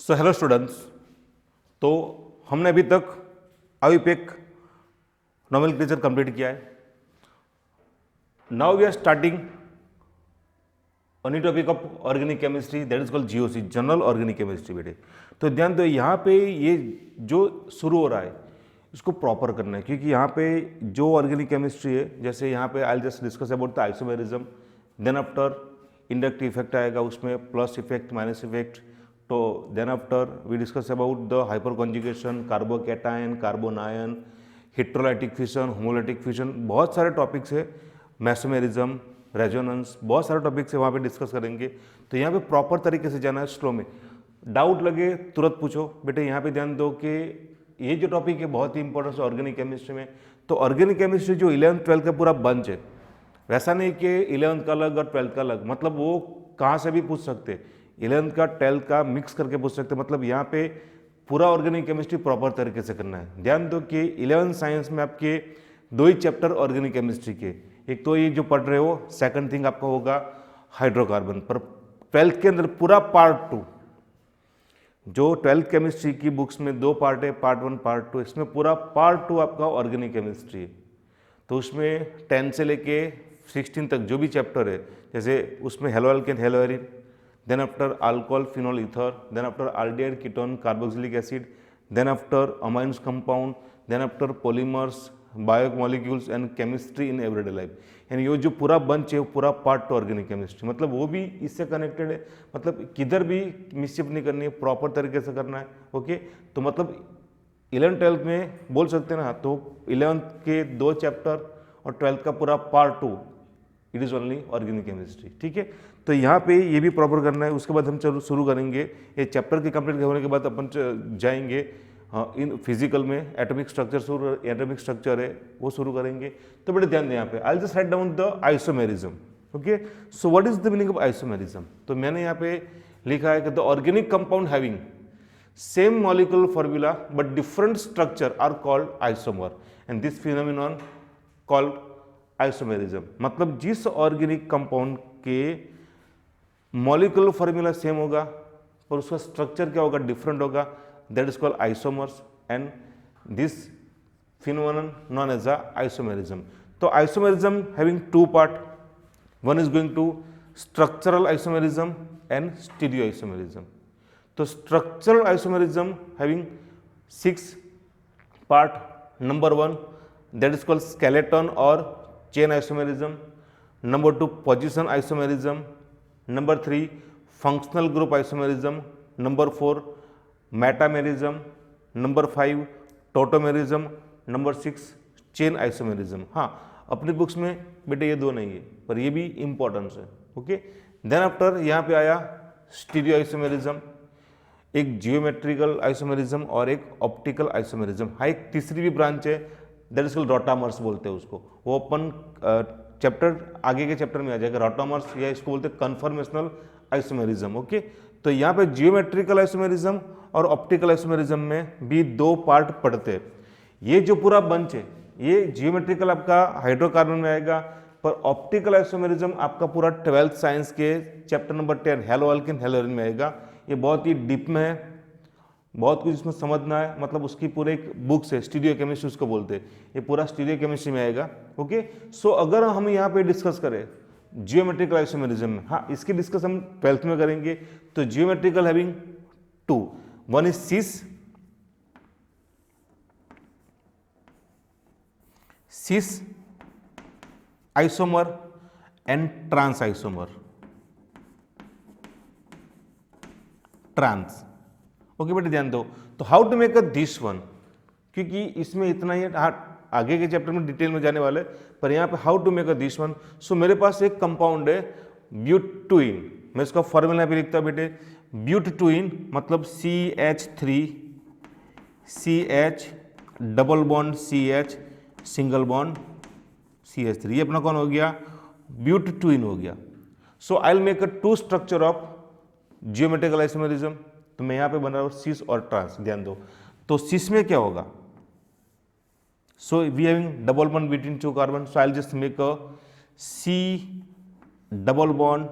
So hello students, तो हमने अभी तक आईयूपीएक नोमेनक्लेचर कंप्लीट किया है। Now we are starting a new topic of organic chemistry, that is called GOC, general organic chemistry बेटे। तो ध्यान दो, यहाँ पे ये जो शुरू हो रहा है इसको प्रॉपर करना है, क्योंकि यहाँ पे जो ऑर्गेनिक केमिस्ट्री है, जैसे यहाँ पे I just discuss about the isomerism, then after inductive effect आएगा, उसमें प्लस इफेक्ट माइनस इफेक्ट। तो then after we discuss about the hyper conjugation, carbocation, carbanion, heterolytic fusion, homolytic fusion, बहुत सारे टॉपिक्स है, मेसोमेरिज्म, रेजोनेंस, बहुत सारे टॉपिक्स है, वहाँ पे डिस्कस करेंगे। तो यहाँ पे प्रॉपर तरीके से जाना है स्लो में। डाउट लगे तुरंत पूछो बेटे। यहाँ पे ध्यान दो कि ये जो टॉपिक है बहुत ही इंपॉर्टेंट है ऑर्गेनिक केमिस्ट्री में। तो ऑर्गेनिक केमिस्ट्री जो 11th 12th का पूरा बंच है, वैसा नहीं कि 11th का अलग और 12th का अलग, मतलब वो कहाँ से भी पूछ सकते, 11th का 12th का मिक्स करके पूछ सकते। मतलब यहाँ पे पूरा ऑर्गेनिक केमिस्ट्री प्रॉपर तरीके से करना है। ध्यान दो कि 11th साइंस में आपके दो ही चैप्टर ऑर्गेनिक केमिस्ट्री के, एक तो ये जो पढ़ रहे हो, सेकंड थिंग आपका होगा हाइड्रोकार्बन। पर 12th के अंदर पूरा पार्ट 2, जो 12th केमिस्ट्री की बुक्स में दो पार्ट है, पार्ट 1 पार्ट 2, इसमें पूरा पार्ट 2 आपका ऑर्गेनिक केमिस्ट्री है। तो उसमें 10 से लेके 16 तक जो भी चैप्टर है, जैसे उसमें haloalkane, haloarene, then after alcohol, phenol, ether, then after aldehyde, ketone, carboxylic acid, then after amines compound, then after polymers, biomolecules and chemistry in everyday life. यानी ये जो पूरा बंच है वो पूरा पार्ट 2 ऑर्गेनिक केमिस्ट्री, मतलब वो भी इससे कनेक्टेड है। मतलब किधर भी मिसशिप नहीं करनी है, प्रॉपर तरीके से करना है। ओके, तो मतलब 11th 12th में बोल सकते हैं ना, तो 11th के दो चैप्टर और 12th का पूरा part 2 it is only organic chemistry. ठीक है, तो यहाँ पे ये भी प्रॉपर करना है। उसके बाद हम चलो शुरू करेंगे, ये चैप्टर के कंप्लीट होने के बाद अपन जाएंगे इन फिजिकल में, एटॉमिक स्ट्रक्चर, एटॉमिक स्ट्रक्चर है वो शुरू करेंगे। तो बेटे ध्यान दें यहाँ पे, I just write down the isomerism. Okay, so what is the meaning of isomerism? तो मैंने यहाँ पे लिखा है कि the organic compound having same molecular formula but different structure are called isomer and this phenomenon called isomerism. मतलब जिस organic compound के मॉलिक्यूलर फॉर्मूला सेम होगा पर उसका स्ट्रक्चर क्या होगा, डिफरेंट होगा, that is called isomers and this phenomenon known as a isomerism. So isomerism having two part, one is going to structural isomerism and stereoisomerism. So structural isomerism having 6 part. Number 1 that is called skeleton or chain isomerism. Number 2 position isomerism. Number 3 functional group isomerism. Number 4 metamerism, number 5 tautomerism, number 6 chain isomerism. हाँ, अपनी books में बेटे ये दो नहीं है पर ये भी इंपॉर्टेंस है। ओके, देन आफ्टर यहाँ पे आया स्टीरियो आइसोमेरिज्म, एक जियोमेट्रिकल आइसोमेरिज्म और एक ऑप्टिकल आइसोमेरिज्म। हाँ, एक तीसरी भी ब्रांच है, दैट इज कॉल्ड रोटामर्स बोलते हैं उसको। वो अपन चैप्टर आगे के चैप्टर में आ जाएगा, रोटामर्स, या इसको बोलते हैं कन्फर्मेशनल आइसोमेरिज्म। ओके, तो यहाँ पे जियोमेट्रिकल आइसोमेरिज्म और ऑप्टिकल आइसोमेरिज्म में भी दो पार्ट पढ़ते हैं। ये जो पूरा बंच है, ये जियोमेट्रिकल आपका हाइड्रोकार्बन में आएगा, पर ऑप्टिकल आइसोमेरिज्म आपका पूरा 12th साइंस के chapter number 10 halo alkane, hello Erin में आएगा। ये बहुत ही डीप में है, बहुत कुछ इसमें समझना है, मतलब उसकी पूरे एक बुक्स है, स्टीरियो केमिस्ट्री उसको बोलते हैं, ये पूरा स्टीरियो केमिस्ट्री में आएगा। ओके, सो अगर हम यहाँ पे डिस्कस करें जियोमेट्रिकल आइसोमेरिज्म में, हाँ इसकी डिस्कस हम 12th में करेंगे। तो geometrical having 2, one is cis isomer and trans isomer, trans। Okay बेटे ध्यान दो, तो how to make a this one, क्योंकि इसमें इतना ही आगे के चैप्टर में डिटेल में जाने वाले, पर यहाँ पे how to make a this one. सो मेरे पास एक कंपाउंड है ब्यूटुइन, मैं इसका फॉर्मूला पे लिखता बेटे, ब्यूटुइन मतलब CH3 CH double bond CH single bond CH3, ये अपना कौन हो गया, ब्यूटुइन हो गया। So I will make a 2 structure of geometrical isomerism. तो मैं यहाँ पे बना रहा हूँ सिस और ट्रांस, ध्यान दो। तो सिस में क्या होगा, so we having double bond between 2 carbon, so I will just make a C double bond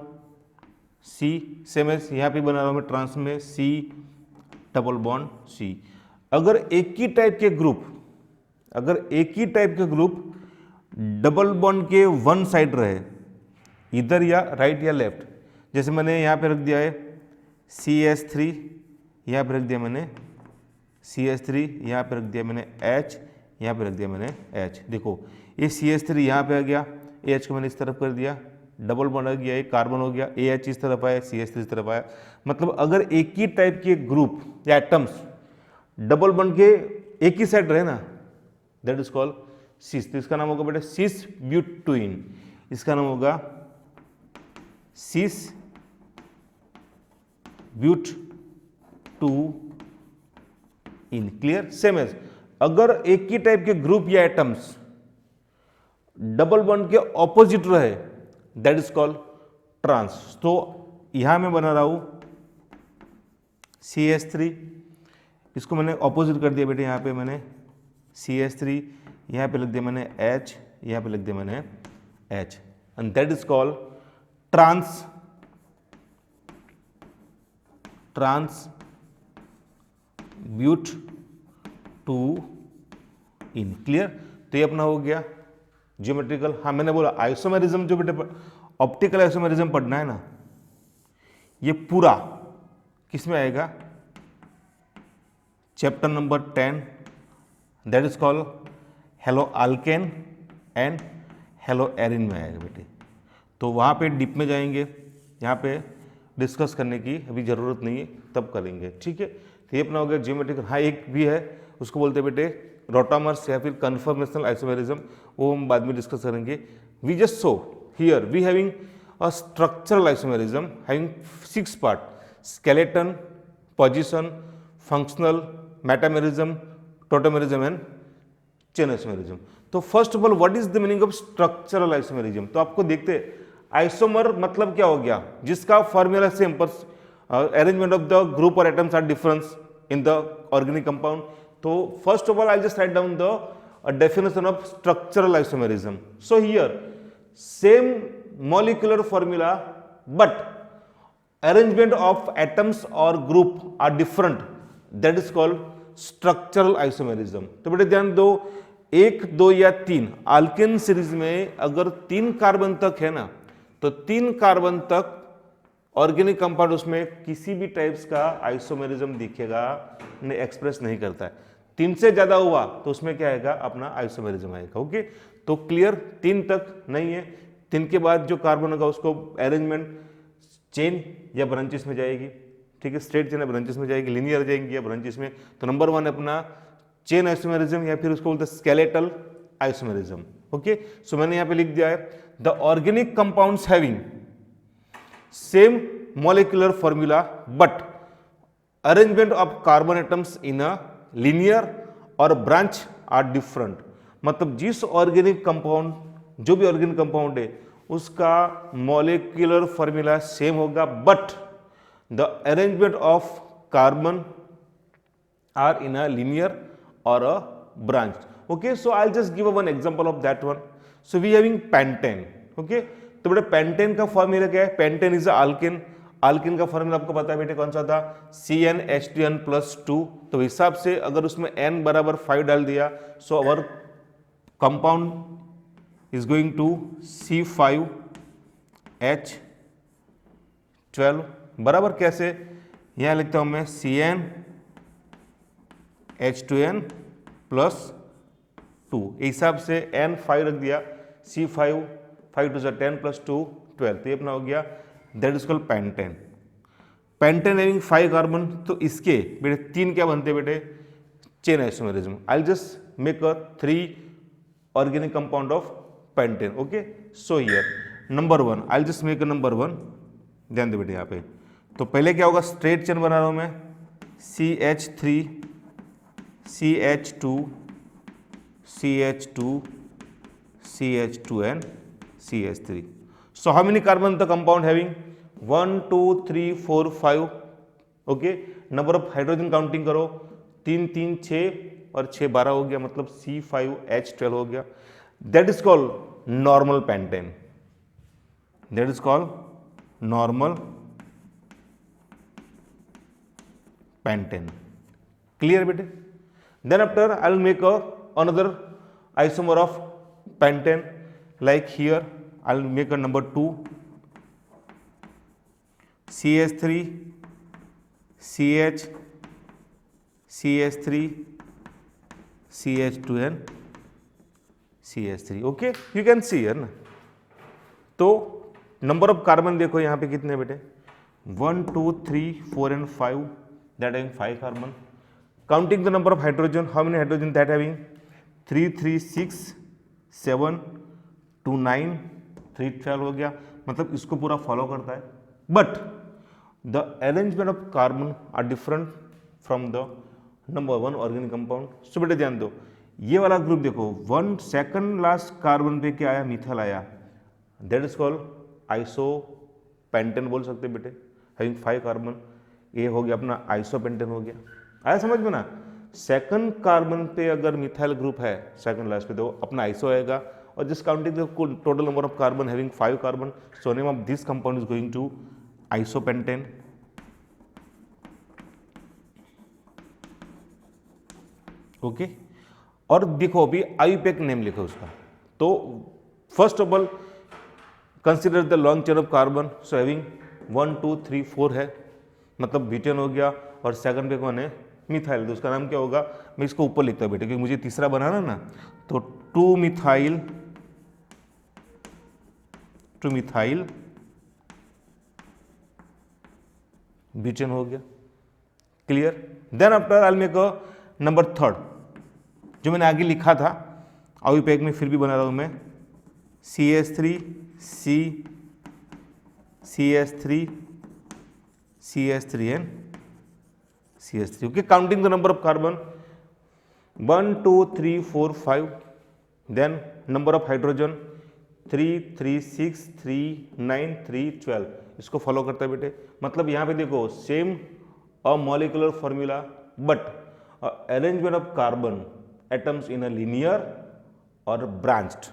C, same as यहाँ पे बना रहा हूँ मैं ट्रांस में C डबल बॉन्ड सी। अगर एक ही टाइप के ग्रुप डबल बॉन्ड के वन साइड रहे, इधर या राइट या लेफ्ट, जैसे मैंने यहाँ पे रख दिया है CH3, यहाँ पे रख दिया मैंने CH3, यहाँ पे रख दिया मैंने H, यहाँ पे रख दिया मैंने H। देखो ये CH3 यहाँ पे आ गया, AH को मैंने इस तरफ कर दिया, डबल बॉन्ड आ गया, एक कार्बन हो गया, AH इस तरफ आया, CH3 इस तरफ आया। मतलब अगर एक ही टाइप के ग्रुप या एटम्स डबल बॉन्ड के एक ही साइड रहे ना, दैट इज कॉल्ड सिस। तो इसका नाम होगा बेटा सिस ब्यूटेन, इसका नाम होगा cis but two ene. Clear? Same as अगर एक ही टाइप के ग्रुप या एटम्स डबल बॉन्ड के ऑपोजिट रहे, दैट इज कॉल्ड ट्रांस। तो यहां मैं बना रहा हूं CH3, इसको मैंने ऑपोजिट कर दिया बेटे, यहां पे मैंने CH3, यहां पे लिख दिया मैंने H, यहां पे लिख दिया मैंने H, and that is called trans but two ene. Clear? तो ये अपना हो गया ज्योमेट्रिकल। हाँ मैंने बोला आइसोमेरिज्म, जो बेटे ऑप्टिकल आइसोमेरिज्म पढ़ना है ना, ये पूरा किस में आएगा? Chapter number 10, that is called hello alkane and hello Erin में आएगा बेटे। तो वहाँ पे डीप में जाएंगे, यहाँ पे डिस्कस करने की अभी ज़रूरत नहीं है, तब करेंगे। ठीक है? तो ये अपना हो गया ज्योमेट्रिकल। हाँ एक भी है, उसको बोलते हैं बेटे रोटामर्स या फिर कन्फर्मेशनल आइसोमेरिज्म, वो हम बाद में डिस्कस करेंगे। We just so here we having a structural isomerism having 6 part: skeleton, position, functional, metamerism, tautomerism and chain isomerism. तो first of all what is the meaning of structural isomerism? तो आपको देखते isomer मतलब क्या हो गया? जिसका फॉर्मूला सेम पर arrangement of the group or atoms are difference in the organic compound. तो first of all I'll just write down the definition of structural isomerism. So here same molecular formula but arrangement of atoms or group are different, that is called structural isomerism. तो बेटे ध्यान दो, 1, 2 या 3 alkane series में अगर 3 carbon तक है ना, तो 3 कार्बन तक ऑर्गेनिक कंपाउंड उसमें किसी भी टाइप्स का आइसोमेरिज्म दिखेगा नहीं, एक्सप्रेस नहीं करता है। 3 से ज्यादा हुआ तो उसमें क्या आएगा? अपना आइसोमेरिज्म आएगा। ओके? तो क्लियर? 3 तक नहीं है, 3 के बाद जो कार्बन होगा उसको अरेंजमेंट चेन या ब्रांचेस में जाएगी। ठीक है? स्ट्रेट चेन या ब्रांचेस में जाएगी, लिनियर जाएंगी या ब्रांचेस में। तो नंबर 1 अपना चेन आइसोमेरिज्म या फिर उसको बोलते हैं स्केलेटल आइसोमेरिज्म। ओके? सो मैंने यहाँ पे लिख दिया है the organic compounds having same molecular formula but arrangement of carbon atoms in a linear or branch are different। मतलब जिस ऑर्गेनिक कंपाउंड, जो भी ऑर्गेनिक कंपाउंड है उसका मॉलिक्यूलर फॉर्मूला सेम होगा but the arrangement of carbon are in a linear or a branch। okay, so I'll just give one example of that one। so we having pentane। okay, तो बेटा pentane का formula क्या है? Pentane is alkane. Alkane का formula आपको पता है बेटे कौन सा था? CnH2n+2। तो हिसाब से अगर उसमें n बराबर 5 डाल दिया, so our compound is going to C5H12 बराबर कैसे? यहां लिखता हूं मैं CnH2n+2। हिसाब से n 5 रख दिया, C5 5 to 10 plus 2 12, तो ये अपना हो गया that is called pentane. Pentane having 5 carbon, तो इसके बेटे 3 क्या बनते हैं बेटे? Chain isomerism. I will just make a 3 organic compound of pentane. Okay, so here number 1 I will just make a number 1। ध्यान दे बेटे यहाँ पे, तो पहले क्या होगा? स्ट्रेट चेन बना रहा हूं मैं, CH3 CH2 CH2 CH2 and CH3। so how many carbon the compound having? 1 2 3 4 5। Okay, number of hydrogen counting करो, 3 3 6 और 6 12 हो गया, मतलब C5H12 हो गया। That is called normal pentane. That is called normal pentane. Clear बेटे? Then after I will make another isomer of pentane, like here I will make a number 2 CH3 CH CH3 CH2N CH3. Okay, you can see है ना. तो number of carbon देखो यहाँ पे कितने बेटे, 1 2 3 4 and 5, that having 5 carbon. Counting the number of hydrogen, how many hydrogen that having, 3 3 6 7 2 9 3 12 हो गया, मतलब इसको पूरा फॉलो करता है. But the arrangement of carbon are different from the number 1 organic compound. So बेटे ध्यान दो, ये वाला ग्रुप देखो, 1 सेकंड लास्ट कार्बन पे क्या आया, मिथाइल आया, दैट इज कॉल्ड आइसोपेंटेन बोल सकते बेटे, हैविंग 5 कार्बन. ये हो गया अपना आइसोपेंटेन हो गया. आया समझ में ना. सेकंड कार्बन पे अगर मिथाइल ग्रुप है सेकंड लास्ट पे तो अपना आइसो आएगा. और जिस counting the total number of carbon having 5 carbon, so name of this compound is going to isopentane. Okay, और देखो अभी आईयूपैक नेम लिखो उसका. तो first of all consider the long chain of carbon, so having 1 2 3 4 है, मतलब butane हो गया. और सेकंड पे कौन है, मिथाइल, तो उसका नाम क्या होगा, मैं इसको ऊपर लिखता हूँ बेटे क्योंकि मुझे तीसरा बनाना ना. तो 2 मिथाइल ब्यूटेन हो गया. Clear. Then after I will make a number 3 जो मैंने आगे लिखा था आईयूपैक में, फिर भी बना रहा हूं मैं, CH3 C CH3 CH3N CH3. okay, counting the number of carbon 1 2 3 4 5, then number of hydrogen 3 3 6 3 9 3 12. इसको फॉलो करता है बेटे. मतलब यहाँ पे देखो same a molecular formula but arrangement of carbon atoms in a linear or branched,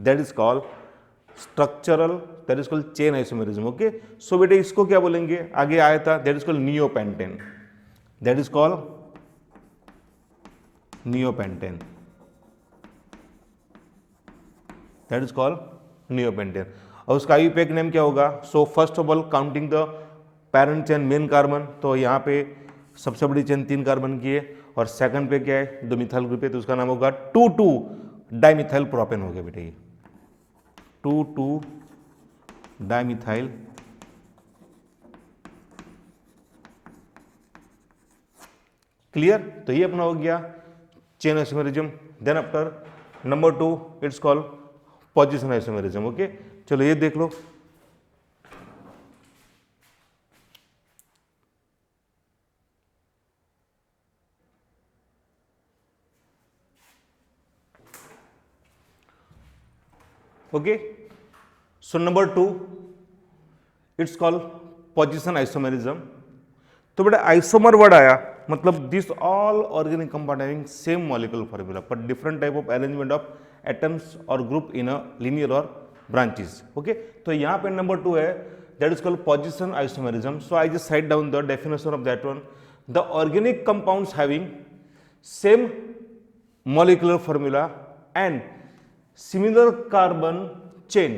that is called structural, that is called chain isomerism. okay, so बेटे इसको क्या बोलेंगे, आगे आया था, that is called neopentane, that is called neopentane, that is called neopentane. और उसका IUPAC name क्या होगा. So first of all counting the parent chain main carbon, तो यहाँ पे सबसे बड़ी चेन 3 कार्बन की है और सेकंड पे क्या है, 2 मिथाइल ग्रुप है, तो उसका नाम होगा 2 2 डाइमिथाइल प्रोपेन हो गया बेटे. ये 2 2 डाइमिथाइल क्लियर. तो ये अपना हो गया chain isomerism. Then after number 2 it's called position isomerism. Okay, चलो ये देख लो. Okay, so number 2 it's called position isomerism. तो बेटा आइसोमर वर्ड आया मतलब this all organic compound having same molecular formula but different type of arrangement of atoms और group in a linear और ब्रांचेस. ओके, तो यहाँ पे नंबर 2 है, that is called position isomerism. So I just write down the definition of that one. The organic compounds having same molecular formula and similar carbon chain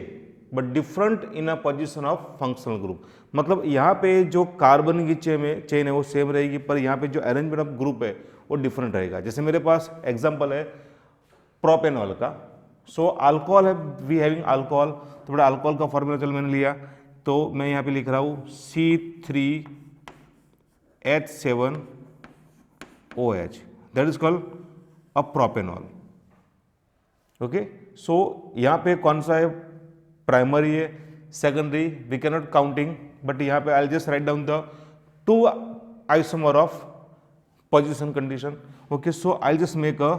but different in a position of functional group. मतलब यहाँ पे जो carbon की chain है वो same रहेगी पर यहाँ पे जो अरेंजमेंट ऑफ ग्रुप है वो डिफरेंट रहेगा. जैसे मेरे पास एग्जांपल है प्रोपेनॉल का. सो अल्कोहल है, वी हैविंग अल्कोहल, तो बड़ा अल्कोहल का फॉर्मूला चलो मैंने लिया, तो मैं यहाँ पे लिख रहा हूँ C3H7OH, that is called a propanol. Okay, so यहाँ पे कौन सा है, प्राइमरी है, secondary we can not counting, but यहाँ पे I just write down the 2 isomer of position condition. Okay, so I just make a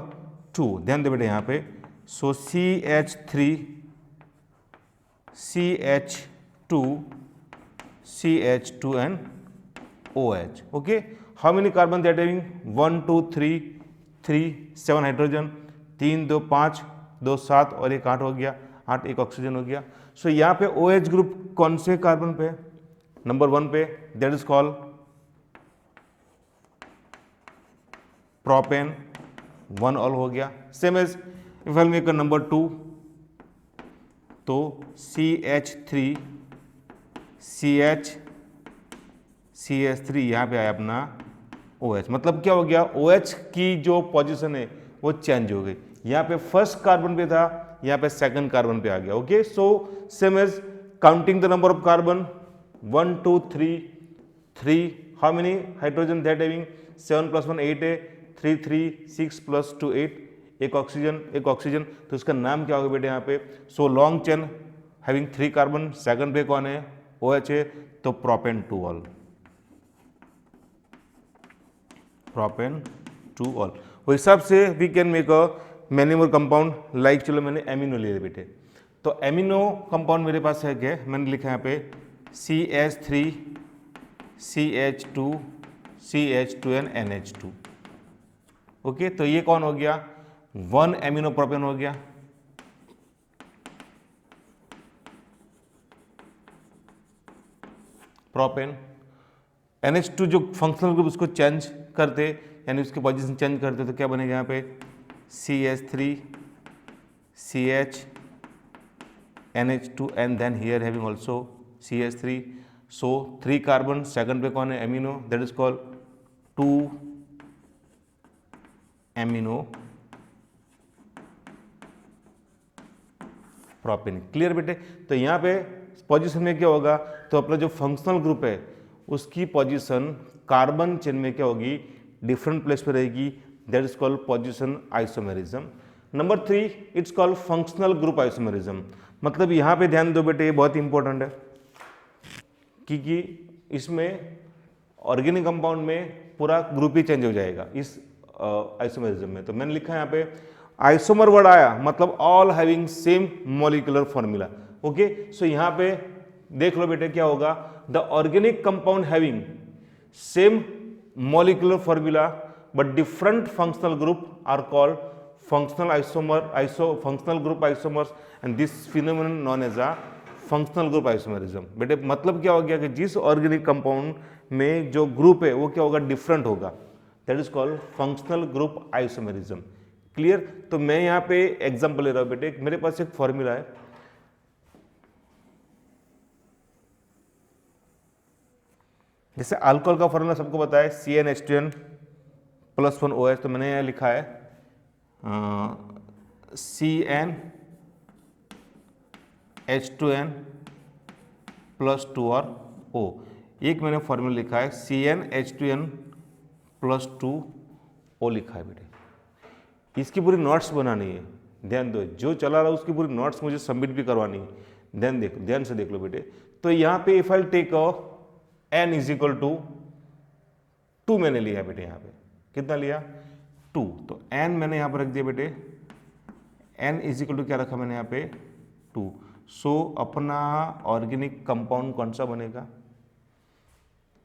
2. ध्यान दे बेटे यहाँ पे, so CH3 CH2 CH2N OH. Okay, how many carbon that having 1 2 3 3 7 hydrogen, 3 2 5 2 7 और 1 8 हो गया, 8 1 ऑक्सीजन हो गया. सो यहाँ पे OH ग्रुप कौन से कार्बन पे, नंबर 1 पे, that is called propane 1 ol हो गया। Same as if I make number 2 तो CH3 CH3 यहाँ पे आया अपना OH, मतलब क्या हो गया, OH की जो पोजीशन है वो चेंज हो गई। यहाँ पे फर्स्ट कार्बन पे था, यहाँ पे सेकंड कार्बन पे आ गया। Okay, so same as counting the number of carbon 1 2 3 3, how many hydrogen that having 7 + 1 8 है, 3 3 6 + 2 8, एक ऑक्सीजन, तो इसका नाम क्या होगा बेटे यहाँ पे, so long chain having 3 carbon, second पे कौन है, OH है, तो प्रोपेन 2 ऑल, प्रोपेन 2 ऑल। वो हिसाब से we can make a many more compound, like चलो मैंने एमिनो ले लिया बेटे, तो एमिनो कंपाउंड मेरे पास है क्या, मैंने लिखा यहाँ पे CH3 CH2 CH2n NH2। Okay, तो ये कौन हो गया, 1 एमिनो प्रोपेन हो गया। प्रोपेन NH2 जो फंक्शनल ग्रुप उसको चेंज करते, यानी उसकी पोजीशन चेंज करते, तो क्या बनेगा यहाँ पे CH3 CH NH2 and then here having also CH3, so 3 carbon, second पे कौन है, amino, that is called 2 amino propane. Clear बेटे, तो यहाँ पे पोजीशन में क्या होगा, तो अपना जो फंक्शनल ग्रुप है उसकी पोजीशन कार्बन चेन में क्या होगी, डिफरेंट प्लेस पे रहेगी, that is called position isomerism. Number 3 it's called functional group isomerism. मतलब यहाँ पे ध्यान दो बेटे, ये बहुत इंपॉर्टेंट है क्योंकि इसमें ऑर्गेनिक कंपाउंड में पूरा ग्रुप ही चेंज हो जाएगा इस आइसोमेरिज्म में। तो मैंने लिखा है यहाँ पे आइसोमर वर्ड आया, मतलब all having same molecular formula. Okay, so यहाँ पे देख लो बेटे क्या होगा, the organic compound having same molecular formula but different functional group are called functional group isomers, and this phenomenon known as a functional group isomerism. बेटे मतलब क्या हो गया कि जिस ऑर्गेनिक कंपाउंड में जो ग्रुप है वो क्या होगा, डिफरेंट होगा, that is called functional group isomerism. Clear, तो मैं यहाँ पे एग्जांपल ले रहा हूँ बेटे, मेरे पास एक फॉर्मूला है, जैसे अल्कोहल का फॉर्मूला सबको पता है CnH2n + 1 OH, तो मैंने यहाँ लिखा है CnH2n + 2 और O। एक मैंने फॉर्मूला लिखा है CnH2n + 2 O लिखा है बेटे। इसकी पूरी नोट्स बनानी है, ध्यान दो, जो चला रहा है उसकी पूरी नोट्स मुझे सबमिट भी करवानी है, ध्यान से देख लो बेटे। तो यहाँ पे इफ आई टेक n = 2 मैंने लिया बेटे, यहाँ पे कितना लिया, 2, तो n मैंने यहाँ पर रख दिया बेटे, n = क्या रखा मैंने यहाँ पे, 2। सो अपना ऑर्गेनिक कंपाउंड कौन सा बनेगा,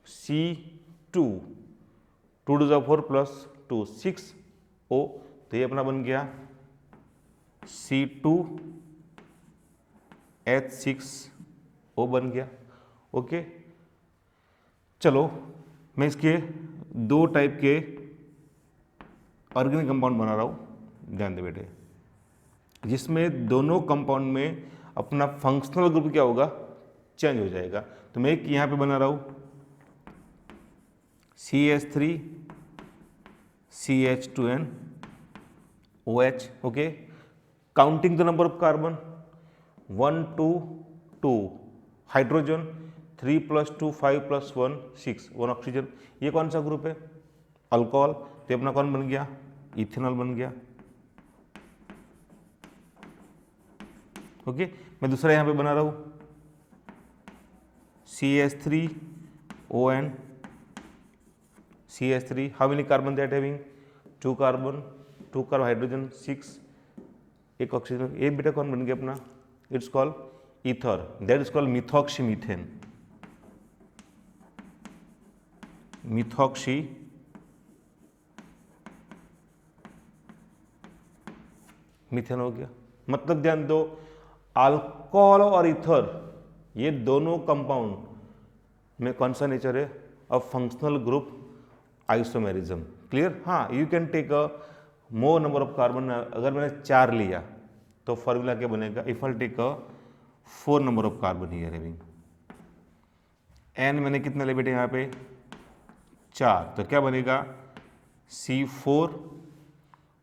C2, 2 × 4 + 2 6 O, तो ये अपना बन गया C2H6O बन गया। ओके, चलो मैं इसके 2 टाइप के ऑर्गेनिक कंपाउंड बना रहा हूँ, ध्यान दे बेटे, जिसमें दोनों कंपाउंड में अपना फंक्शनल ग्रुप क्या होगा, चेंज हो जाएगा। तो मैं एक यहाँ पे बना रहा हूँ CH3 CH2n OH। Okay, counting the number of carbon 1 2 2 hydrogen, 3 + 2 5 + 1 6, 1 oxygen. ये कौन सा ग्रुप है, अल्कोहल, तो अपना कौन बन गया, इथेनॉल बन गया। ओके, मैं दूसरा यहाँ पे बना रहा हूँ CH3ON CH3, how many carbon that having, 2 carbon, 2 hydrogen, 6, एक ऑक्सीजन। ये बेटा कौन बन गया अपना, it's called ether, that is called methoxymethane, methane हो गया। मतलब ध्यान दो, अल्कोहल और ईथर ये दोनों कंपाउंड में कौन सा नेचर है, a functional group isomerism. Clear. हाँ, you can take a more number of carbon. अगर मैंने 4 लिया तो फॉर्मूला क्या बनेगा, if I take a 4 number of carbon here having N, मैंने कितना ले बेटे यहाँ पे 4, तो क्या बनेगा C4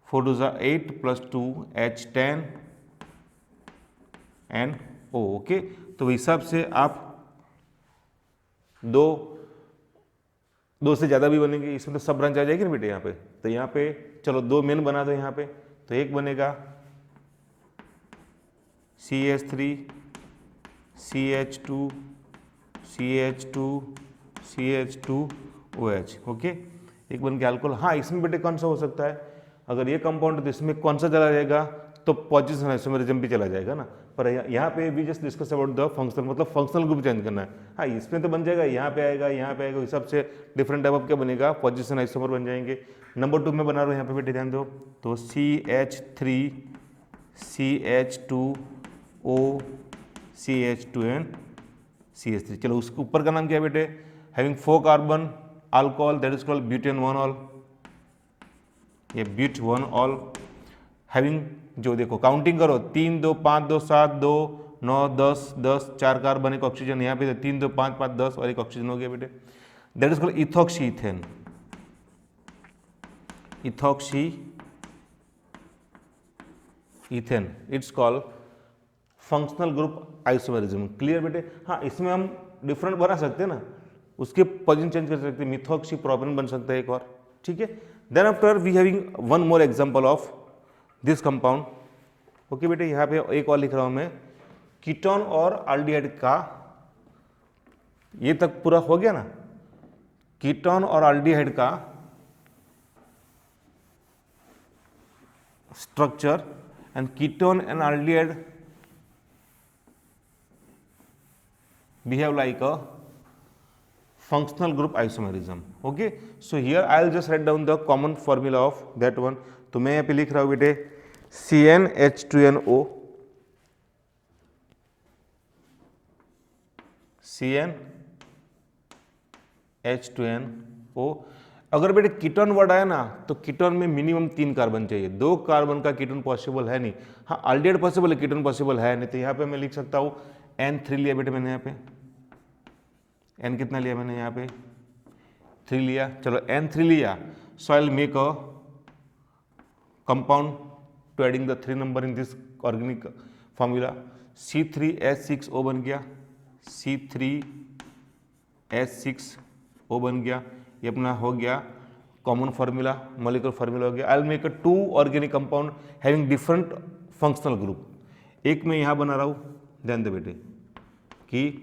4 2 8 plus 2 H10 NO। Okay, तो हिसाब से आप दो से ज़्यादा भी बनेंगे, इसमें तो सब ब्रांच आ जाएगी ना बेटे यहाँ पे। तो यहाँ पे चलो 2 मेन बना दो यहाँ पे, तो एक बनेगा CH3 CH2 CH2 CH2 OH। Okay, एक बन के अल्कोहल। हाँ, इसमें बेटे कौन सा हो सकता है, अगर ये कंपाउंड है तो इसमें कौन सा चला जाएगा, तो पॉजिशन आइसोमेरिज्म भी चला जाएगा ना। पर यहाँ पे भी just discuss about the functional, मतलब फंक्शनल ग्रुप चेंज करना है। हाँ, इसमें तो बन जाएगा, यहाँ पे आएगा, यहाँ पे आएगा, हिसाब से डिफरेंट टाइप ऑफ क्या बनेगा, पॉजिशन आइसोमर बन जाएंगे। नंबर 2 में बना रहा हूँ यहाँ पे बेटे, ध्यान दो, तो CH3 CH2O CH2 CH3। चलो उसके ऊपर का नाम क्या है बेटे, having 4 carbon alcohol, that is called butane 1 all, ये ब्यूट 1 ऑल हैविंग, जो देखो काउंटिंग करो 3 2 5 2 7 2 9 10 10, 4 कार्बन एक ऑक्सीजन, यहाँ पे 3 2 5 5 10 और एक ऑक्सीजन हो गया बेटे, that is called ethoxy ethane. Ethoxy ethane, it's called functional group isomerism. Clear बेटे। हाँ, इसमें हम डिफरेंट बना सकते हैं ना, उसके पोजीशन चेंज कर सकते हैं, मिथॉक्सी प्रोपेन बन सकता है एक और, ठीक है। Then after we having one more example of this compound. Okay बेटे, यहाँ पे एक और लिख रहा हूं मैं, कीटोन और एल्डिहाइड का, ये तक पूरा हो गया ना, कीटोन और एल्डिहाइड का structure, and ketone and aldehyde behave like a functional group isomerism। okay, so here I'll just write down the common formula of that one। तो मैं यहाँ पे लिख रहा हूँ बेटे CnH2nO, CnH2nO। अगर बेटे कीटोन वर्ड आया ना, तो कीटोन में मिनिमम 3 कार्बन चाहिए, 2 कार्बन का कीटोन पॉसिबल है नहीं। हाँ, एल्डिहाइड पॉसिबल है, कीटोन पॉसिबल है नहीं, तो यहाँ पे मैं लिख सकता हूँ N3 लिया बेटे मैंने, यहाँ पे N कितना लिया मैंने, यहाँ पे 3 लिया। चलो N3 लिया, so I will make a compound to adding the 3 number in this organic formula, C3H6O बन गया, C3H6O बन गया, ये अपना हो गया कॉमन फार्मूला, मॉलिक्यूलर फार्मूला हो गया। आई will make a 2 organic compound having different functional group. एक मैं यहाँ बना रहा हूँ, ध्यान दे बेटे, कि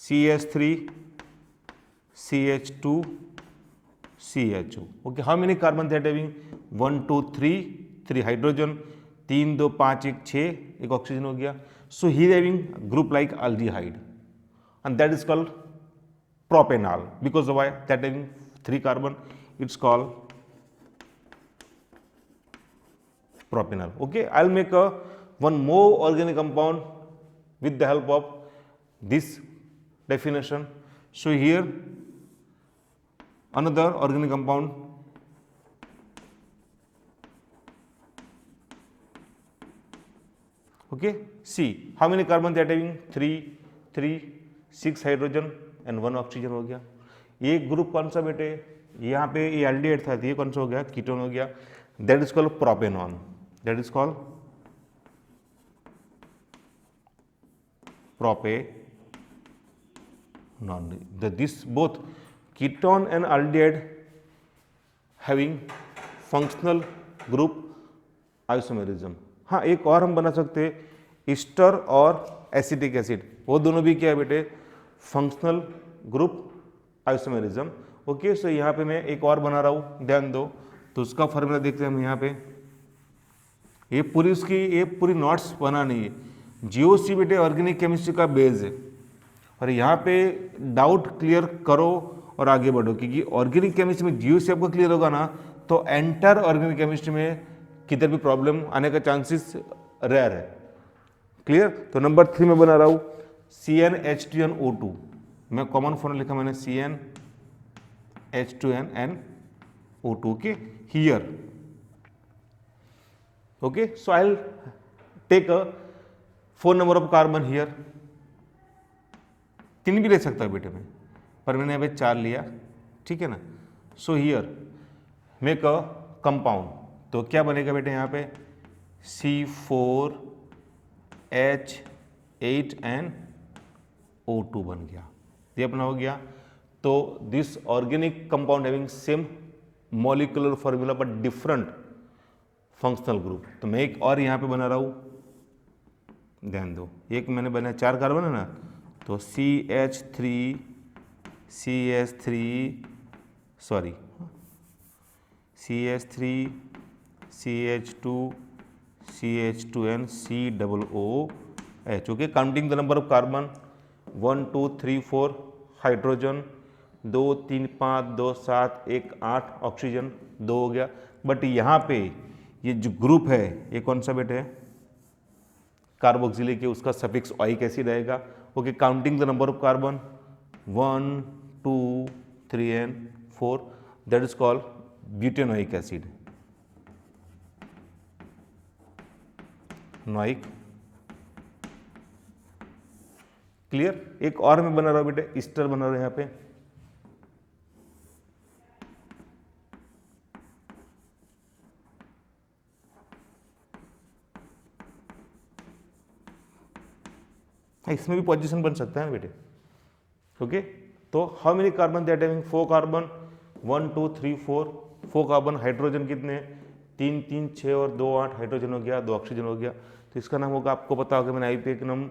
CH3 CH2 CHO। Okay, how many carbon that having 1 2 3 hydrogen, 3 2 5 1 6, एक ऑक्सीजन हो गया। So he having group like aldehyde and that is called propanol, because why that having 3 carbon, it's called propanol. Okay, I will make a one more organic compound with the help of this definition। so here another organic compound, okay, see how many carbon they are having, 3 3 6 hydrogen and 1 oxygen हो गया। ये group कौन सा बेटे, यहाँ पे ये aldehyde था, ये कौन सा हो गया, कीटोन हो गया, that is called propanone, that is called propanol। This both ketone and aldehyde having functional group isomerism। हाँ, एक और हम बना सकते हैं ईस्टर और एसिटिक एसिड, वो दोनों भी क्या है बेटे, functional group isomerism. Okay, so यहाँ पे मैं एक और बना रहा हूँ, ध्यान दो, तो उसका फॉर्मूला देखते हैं हम यहाँ पे। ये पूरी उसकी ये पूरी नोट्स बना नहीं है, जीओसी बेटे ऑर्गेनिक केमिस्ट्री का बेस है, और यहाँ पे डाउट क्लियर करो और आगे बढ़ो, क्योंकि ऑर्गेनिक केमिस्ट्री में जीओसी आपको क्लियर होगा ना, तो एंटायर ऑर्गेनिक केमिस्ट्री में किधर भी प्रॉब्लम आने का चांसेस रेयर है। क्लियर। तो नंबर 3 में बना रहा हूँ CnH2nO2, मैं कॉमन फॉर्मूला लिखा मैंने H2N and O2. Okay, here. Okay, so I'll take a 4 number of carbon here. 3 भी ले सकता है बेटे में, पर मैंने यहाँ पे 4 लिया, ठीक है ना. So here make a compound, तो क्या बनेगा बेटे यहाँ पे C4H8NO2 बन गया. ये अपना हो गया. तो this organic compound having same molecular formula but different functional group. तो मैं एक और यहाँ पे बना रहा हूँ, ध्यान दो. एक मैंने बनाया 4 कार्बन है ना, तो CH3 CH2 CH2N COOH. Okay, counting the number of carbon 1 2 3 4 hydrogen, 2 3 5 2 7 1 8 oxygen 2 हो गया. बट यहाँ पे ये जो ग्रुप है ये कौन सा बेटे है, कार्बोक्सिलिक है, उसका सफिक्स ओइक एसिड रहेगा. Okay, counting the number of carbon 1 2 3 and 4, that is called butanoic acid. Noic. Clear. एक और मैं बना रहा हूं बेटे, ईस्टर बना रहा हूं यहाँ पे. इसमें भी पोजीशन बन सकता है बेटे. ओके, तो how many carbon that having 4 carbon 1 2 3 4 carbon. Hydrogen कितने 3 3 6 और 2 8 हाइड्रोजन हो गया, 2 ऑक्सीजन हो गया. तो इसका नाम होगा, आपको पता होगा मैंने आईपीए का नाम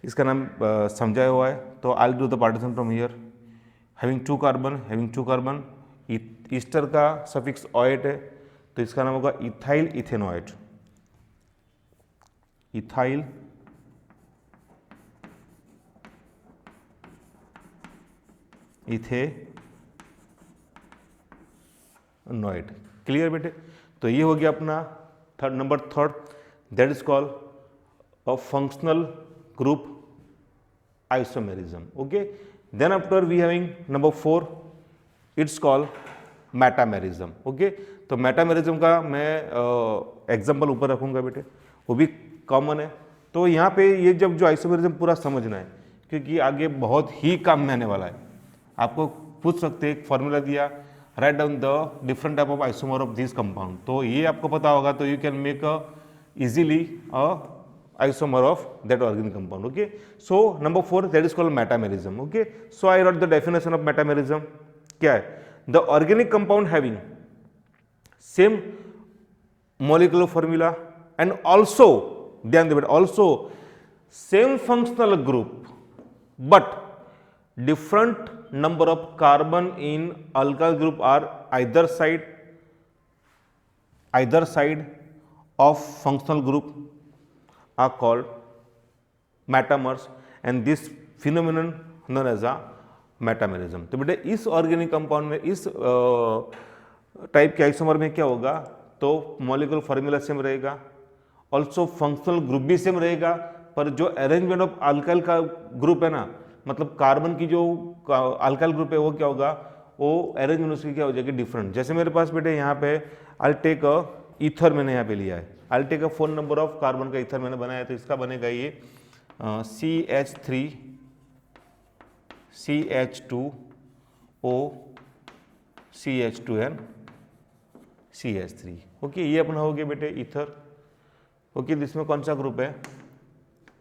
इसका नाम समझाया हुआ है. तो I will do the partition from here. Having 2 carbon, ester का सफिक्स ओएट है, तो इसका नाम होगा ethyl ethanoate. Ethyl ethanoate. Clear बेटे. तो ये हो गया अपना नंबर third, that is called a functional group isomerism. Okay, then after we having number 4, it's called metamerism. Okay, तो मेटामेरिज्म का मैं एग्जांपल ऊपर रखूंगा बेटे, वो भी कॉमन है. तो यहाँ पे ये जब जो आइसोमेरिज्म पूरा समझना है, क्योंकि आगे बहुत ही काम में आने वाला है. आपको पूछ सकते हैं, एक फॉर्मूला दिया, right down the different type of isomer of this compound. तो ये आपको पता होगा, तो you can make a easily a isomer of that organic compound. Okay, so number 4, that is called metamerism. Okay, so I wrote the definition of metamerism. क्या है? The organic compound having same molecular formula and also, ध्यान दे बेटा, also same functional group but different number of carbon in alkyl group are either side of functional group are called metamers, and this phenomenon known as a metamerism. तो बेटे इस organic compound में, इस type के isomer में क्या होगा, तो मॉलिक्यूलर फार्मूला सेम रहेगा, ऑल्सो फंक्शनल ग्रुप भी सेम रहेगा, पर जो अरेंजमेंट ऑफ अल्काइल का ग्रुप है ना, मतलब कार्बन की जो अल्काइल ग्रुप है वो क्या होगा, वो अरेंजमेंट उसकी क्या हो जाएगी, डिफरेंट. जैसे मेरे पास बेटे यहाँ पे आई टेक अ ईथर मैंने यहाँ पे लिया है, I take a 4 number of carbon का ईथर मैंने बनाया, तो इसका बनेगा ये CH3 CH2O CH2N CH3. Okay, ये अपना हो गया बेटे ईथर. ओके, इसमें कौन सा ग्रुप है,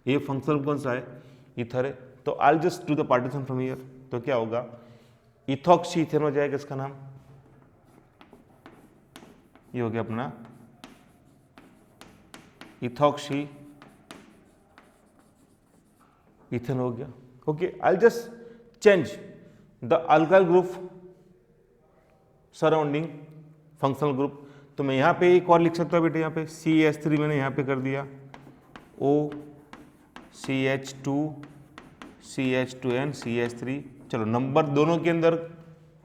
ये फंक्शनल कौन सा है, ईथर है. तो I just do the partition from here. तो क्या होगा, इथॉक्सी इथेन हो जाएगा इसका नाम. ये हो गया अपना इथॉक्सी इथेन हो गया. Okay, I just change the alkyl group surrounding functional group. तो मैं यहाँ पे एक और लिख सकता हूँ बेटे, यहाँ पे CH3 मैंने यहाँ पे कर दिया, O CH2 CH2N CH3. चलो नंबर दोनों के अंदर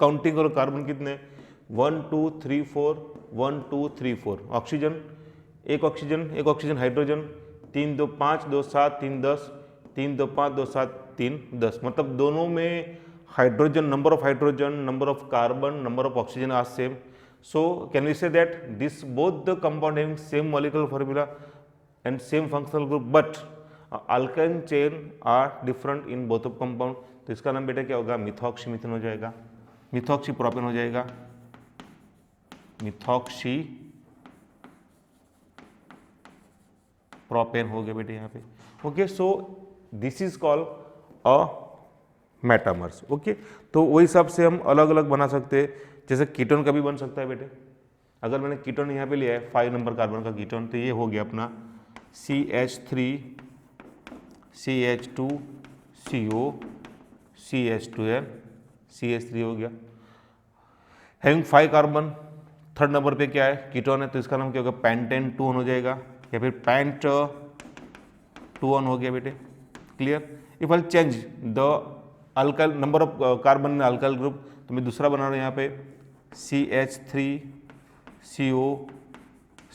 काउंटिंग करो, कार्बन कितने 1 2 3 4 1 2 3 4. ऑक्सीजन एक ऑक्सीजन हाइड्रोजन 3 2 5 2 7 3 10 3 2 5 2 7 3 10. मतलब दोनों में hydrogen, number of hydrogen, number of carbon, number of oxygen are same. So can we say that this both the compound having same molecular formula and same functional group, but alkyne chain are different in both of compound. तो इसका नाम बेटा क्या होगा, methoxy methane हो जाएगा, methoxy propane हो जाएगा, मिथॉक्सी प्रोपेन हो गया बेटे यहाँ पे. Okay, so this is called a metamers. Okay, तो वही हिसाब से हम अलग अलग बना सकते हैं. जैसे कीटोन का भी बन सकता है बेटे. अगर मैंने कीटोन यहाँ पे लिया है 5 नंबर कार्बन का कीटोन, तो ये हो गया अपना CH3 CH2 CO CH2N CH3 हो गया. हैविंग 5 कार्बन, थर्ड नंबर पे क्या है, कीटोन है, तो इसका नाम क्या होगा, पेंटेन 2 हो जाएगा, या फिर पेंट 2 हो गया बेटे. Clear. If I change the alkyl number of carbon in alkyl group, तो मैं दूसरा बना रहा हूँ यहाँ पे CH3 CO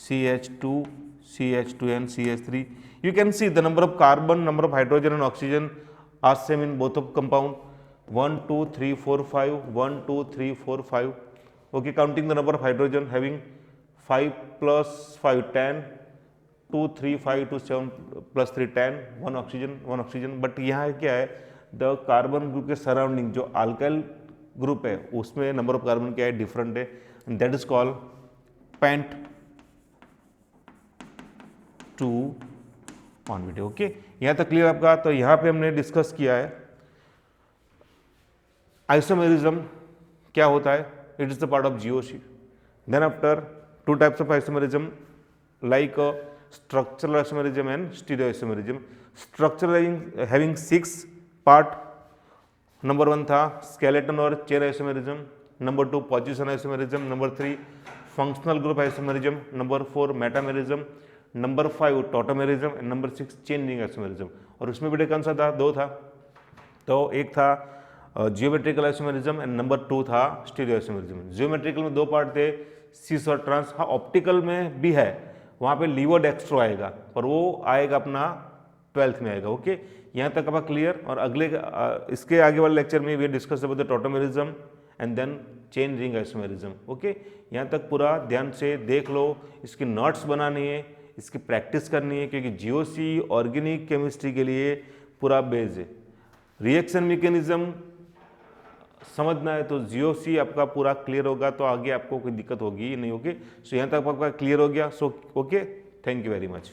CH2 CH2N CH3. You can see the number of carbon, number of hydrogen and oxygen are same in both of compound. 1 2 3 4 5 1 2 3 4 5. Okay, counting the number of hydrogen, having 5 plus 5 10, 2 3 5 2 7 plus 3 10, 1 oxygen. But यहाँ क्या है, the carbon group के surrounding जो alkyl group है उसमें number of carbon क्या है, different है, that is called pent 2 video. Okay, यहाँ तक क्लियर आपका. तो यहाँ पे हमने डिस्कस किया है आइसोमेरिज्म क्या होता है. It is the part of GOC. Then after 2 types of isomerism like structural isomerism and stereoisomerism. Structural having 6 part. नंबर 1 था skeleton और chain isomerism. नंबर 2 position isomerism. नंबर 3 functional group isomerism. नंबर 4 metamerism. नंबर 5 tautomerism. And number 6 chain ring isomerism. और उसमें बेटे कौन सा था, 2 था. तो एक था जियोमेट्रिकल आइसोमेरिज्म एंड नंबर 2 था स्टीरियोआइसोमेरिज्म. जियोमेट्रिकल में 2 पार्ट थे, सिस और ट्रांस. हाँ, ऑप्टिकल में भी है, वहाँ पे लीवर डेक्स्ट्रो आएगा, पर वो आएगा अपना 12th में आएगा. ओके, यहाँ तक आपका क्लियर. और अगले इसके आगे वाले लेक्चर में we discuss about the tautomerism and then chain ring isomerism. Okay, यहाँ तक पूरा ध्यान से देख लो. इसकी नोट्स बनानी है, इसकी प्रैक्टिस करनी है, क्योंकि GOC ऑर्गेनिक केमिस्ट्री के लिए पूरा बेस है. रिएक्शन मैकेनिज्म समझना है तो GOC आपका पूरा क्लियर होगा, तो आगे आपको कोई दिक्कत होगी नहीं. ओके, सो यहाँ तक आपका क्लियर हो गया. So okay, thank you very much.